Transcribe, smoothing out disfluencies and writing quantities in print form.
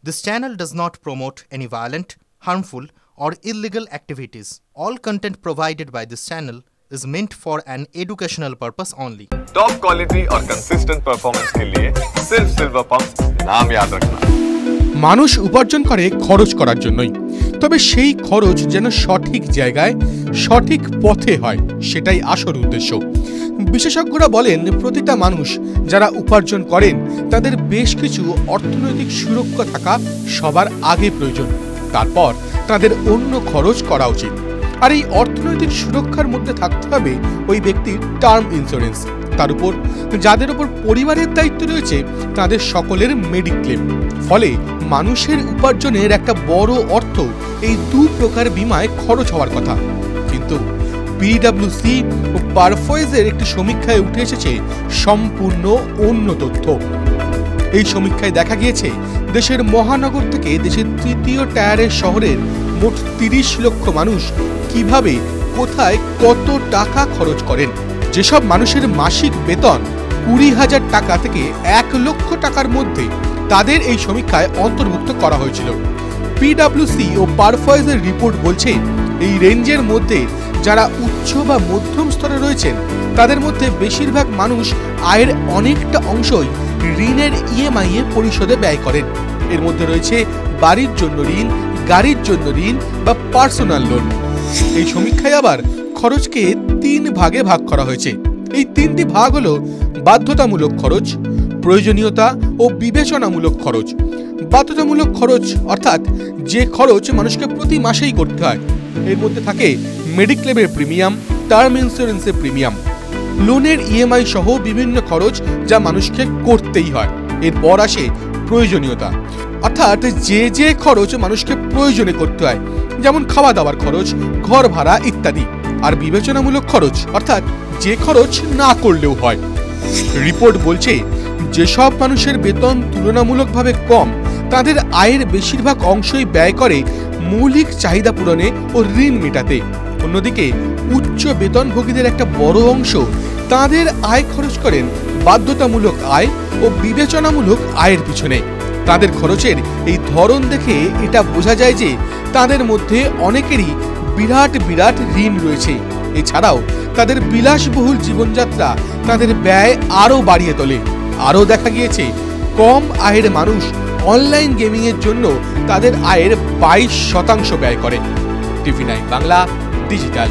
This channel does not promote any violent, harmful, or illegal activities. All content provided by this channel is meant for an educational purpose only. Top quality और consistent performance के लिए सिर्फ silver pump नाम याद रखना। মানুষ উপার্জন করে খরচ করার জন্যই, তবে সেই খরচ যেন সঠিক জায়গায় সঠিক পথে হয়, সেটাই আসল উদ্দেশ্য। বিশেষজ্ঞরা বলেন প্রতিটা মানুষ যারা উপার্জন করেন তাদের বেশ কিছু অর্থনৈতিক সুরক্ষা থাকা সবার আগে প্রয়োজন, তারপর তাদের অন্য খরচ করা উচিত। আর এই অর্থনৈতিক সুরক্ষার মধ্যে থাকতে হবে ওই ব্যক্তির টার্ম ইন্স্যুরেন্স, তার উপর যাদের উপর পরিবারের দায়িত্ব রয়েছে তাদের সকলের মেডিক্লেম। ফলে মানুষের উপার্জনের একটা বড় অর্থ এই দু প্রকার বীমায় খরচ হওয়ার কথা। কিন্তু পিডব্লিউসি ও পারফয়েজের একটি সমীক্ষায় উঠে এসেছে সম্পূর্ণ অন্য তথ্য। এই সমীক্ষায় দেখা গিয়েছে দেশের মহানগর থেকে দেশের তৃতীয় টায়ারের শহরের মোট ৩০ লক্ষ মানুষ কিভাবে, কোথায়, কত টাকা খরচ করেন। যেসব মানুষের মাসিক বেতন ২০,০০০ টাকা থেকে ১ লক্ষ টাকার মধ্যে, তাদের এই সমীক্ষায় অন্তর্ভুক্ত করা হয়েছিল। পিডব্লিউসি ও পারফয়েজের রিপোর্ট বলছে এই রেঞ্জের মধ্যে যারা উচ্চ বা মধ্যম স্তরে রয়েছেন তাদের মধ্যে বেশিরভাগ মানুষ আয়ের অনেকটা অংশই ঋণের ইএমআই এ পরিশোধে ব্যয় করেন। এর মধ্যে রয়েছে বাড়ির জন্য ঋণ, গাড়ির জন্য ঋণ বা পার্সোনাল লোন। এই সমীক্ষায় আবার খরচকে ৩ ভাগে ভাগ করা হয়েছে। এই ৩টি ভাগ হলো বাধ্যতামূলক খরচ, প্রয়োজনীয়তা ও বিবেচনামূলক খরচ। বাধ্যতামূলক খরচ অর্থাৎ যে খরচ মানুষকে প্রতি মাসেই করতে হয়। এর মধ্যে থাকে মেডিক্লেমের প্রিমিয়াম, টার্ম ইন্স্যুরেন্সের প্রিমিয়াম, লোনের ইএমআই সহ বিভিন্ন খরচ যা মানুষকে করতেই হয়। এরপর আসে প্রয়োজনীয়তা, অর্থাৎ যে খরচ মানুষকে প্রয়োজনে করতে হয়, যেমন খাওয়া দাওয়ার খরচ, ঘর ভাড়া ইত্যাদি। আর বিবেচনামূলক খরচ অর্থাৎ যে খরচ না করলেও হয়। রিপোর্ট বলছে যেসব মানুষের বেতন তুলনামূলকভাবে কম তাদের আয়ের বেশিরভাগ অংশই ব্যয় করে মৌলিক চাহিদা পূরণে ও ঋণ মেটাতে। অন্যদিকে উচ্চ বেতনভোগীদের একটা বড় অংশ তাদের আয় খরচ করেন বাধ্যতামূলক আয় ও বিবেচনামূলক আয়ের পিছনে। তাদের খরচের এই ধরন দেখে এটা বোঝা যায় যে তাদের মধ্যে অনেকেরই বিরাট বিরাট ঋণ রয়েছে। এছাড়াও তাদের বিলাসবহুল জীবনযাত্রা তাদের ব্যয় আরও বাড়িয়ে তোলে। আরও দেখা গিয়েছে কম আয়ের মানুষ অনলাইন গেমিং এর জন্য তাদের আয়ের ২২% ব্যয় করে। টিভি9 বাংলা ডিজিটাল।